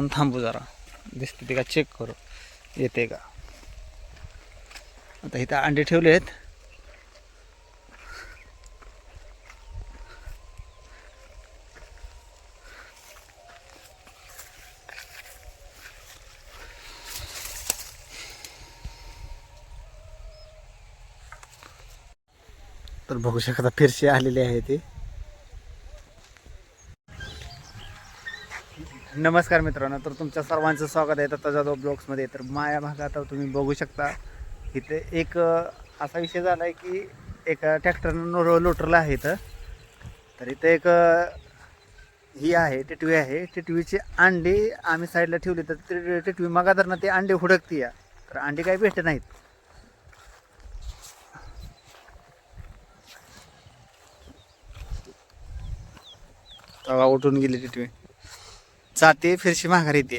जाऊन थांबू जरा, दिसते ते का चेक करू येते का. आता इथं अंडे ठेवले आहेत. तर बघू शकता फिरशी आलेली आहे ती. नमस्कार मित्रांनो, तर तुमच्या सर्वांचं स्वागत आहे दत्ता जाधव ब्लॉग्समध्ये. तर माया भागात तुम्ही बघू शकता इथे एक असा विषय झाला आहे की एक ट्रॅक्टरनं लोटरला आहे इथं. तर इथं एक ही आहे टिटवी आहे. टिटवीचे अंडे आम्ही साईडला ठेवले तर ते टिटवी मगाधरनं ते अंडे हुडकते या. तर अंडे काही भेटत नाहीत. तेव्हा उठून गेली टिटवी, जाते फिरशी माघारी येते.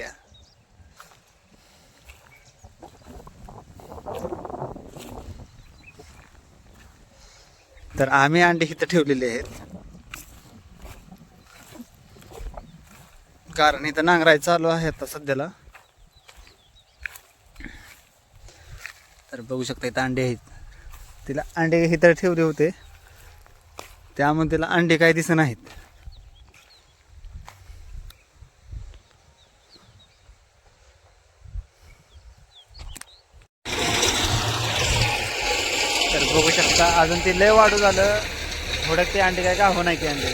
तर आम्ही अंडे इथं ठेवलेले आहेत कारण इथं नांगराय चालू आहे आता सध्याला. तर बघू शकता इथं अंडे आहेत. तिला अंडे इथं ठेवले होते त्यामुळे तिला अंडे काही दिसत नाहीत. तर बघू शकता अजून ते लय वाढू झालं थोडं ते अंडे काय का हो नाही की अंडे.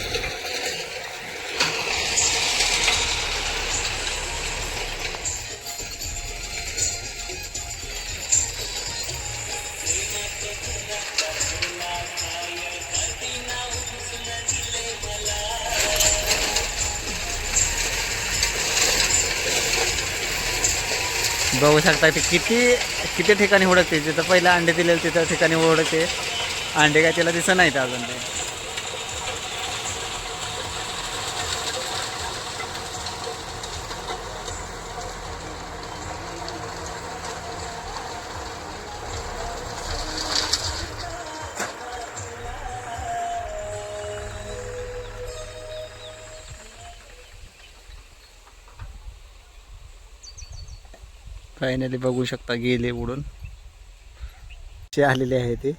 बघू शकता ते किती किती ठिकाणी हुडकते. जिथं पहिलं अंडे दिलेलं तिथं ठिकाणी हुडकते. अंडे काय तिला दिसत नाहीत अजून ते. फायनली बघू शकता गेले उडून. चे आलेले आहे ते.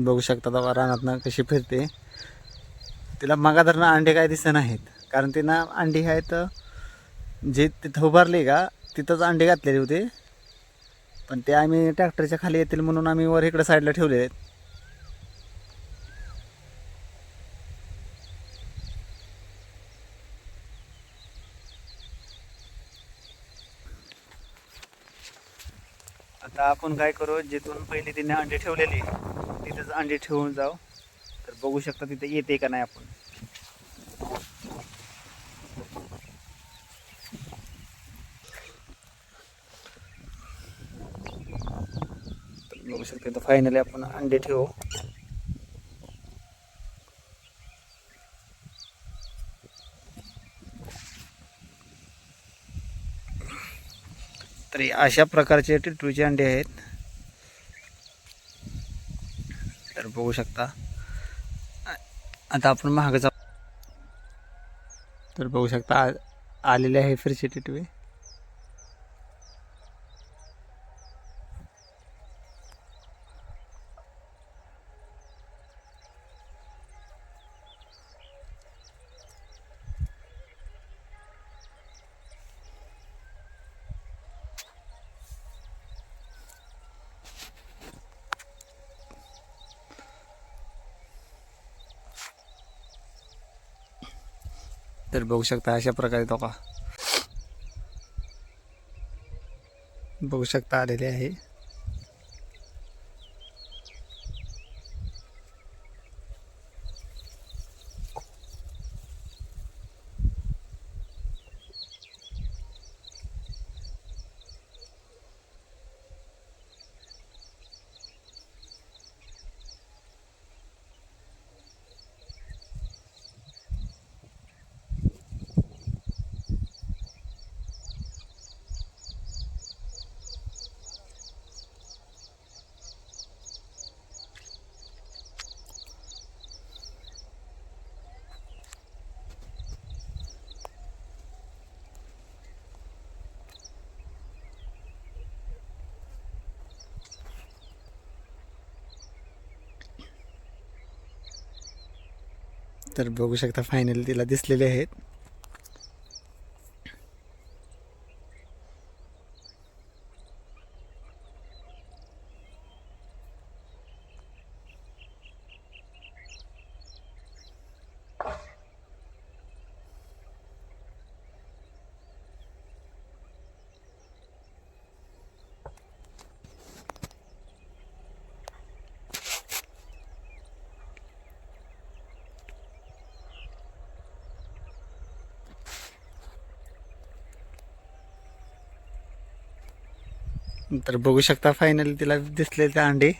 बघू शकता तेव्हा रानातनं कशी फिरते. तिला मगाधरनं अंडे काय दिसत नाहीत कारण तिनं अंडी आहेत जे तिथं उभारले का तिथंच अंडे घातलेले होते. पण ते आम्ही ट्रॅक्टरच्या खाली येतील म्हणून आम्ही वर इकडे साईडला ठेवले आहेत. आता आपण काय करू, जिथून पहिले तिने अंडे ठेवलेले तिथेच अंडे ठेवून जाऊ. तर बघू शकता तिथे येते का नाही आपण. बघू शकता तर फायनली आपण अंडे ठेवू. तर अशा प्रकारचे टिटवीचे अंडे आहेत. तर बघू शकता आता आपण महाग जाऊ. तर बघू शकता आलेले आहे फिरशी टिटवी. तर बघू शकता अशा प्रकारे तो का बघू शकता आलेले आहे. तर बघू शकता फायनली तिला दिसलेले आहेत. तर बघू शकता फायनली तिला दिसलेले अंडे.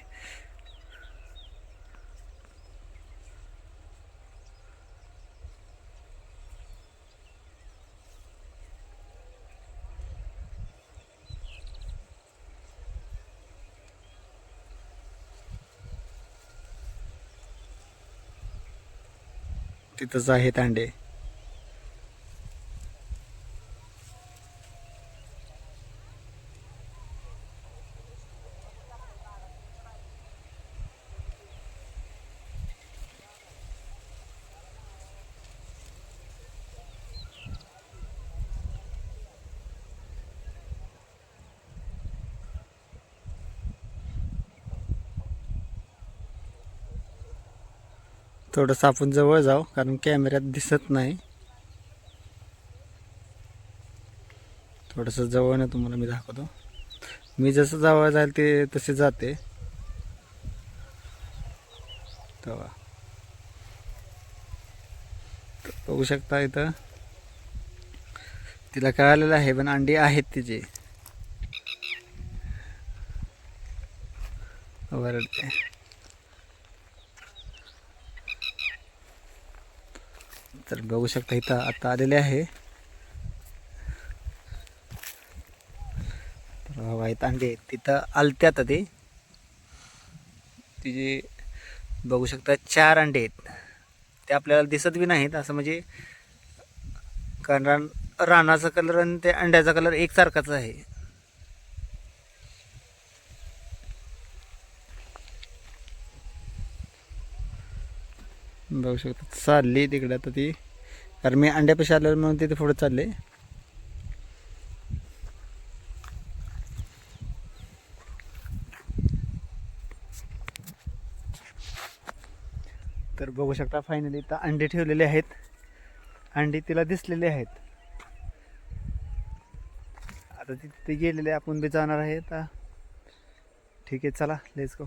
तिथंच आहेत अंडे. थोडंसं आपण जवळ जाऊ कारण कॅमेऱ्यात दिसत नाही. थोडंसं जवळ ना तुम्हाला मी दाखवतो. मी जसं जवळ जाईल ते तसे जाते. तेव्हा बघू शकता इथं तिला कळालेलं आहे पण अंडी आहेत तिचे. वरडते. तर बघू शकता इथं आता आलेले आहे. वाईट अंडे आहेत तिथं आलते आता ते. तिचे बघू शकता 4 अंडे आहेत. ते आपल्याला दिसत बी नाहीत असं म्हणजे कारण रानाचा कलर आणि ते अंड्याचा कलर एकसारखाच आहे. बघू शकता चालली तिकडे आता ती कारण मी अंड्यापाशी आल्यावर म्हणून तिथे पुढे चालले. तर बघू शकता फायनली इथं अंडे ठेवलेले आहेत. अंडी तिला दिसलेले आहेत. आता तिथे गेलेले आपण बी जाणार आहे. आता ठीक आहे चला लेट्स गो.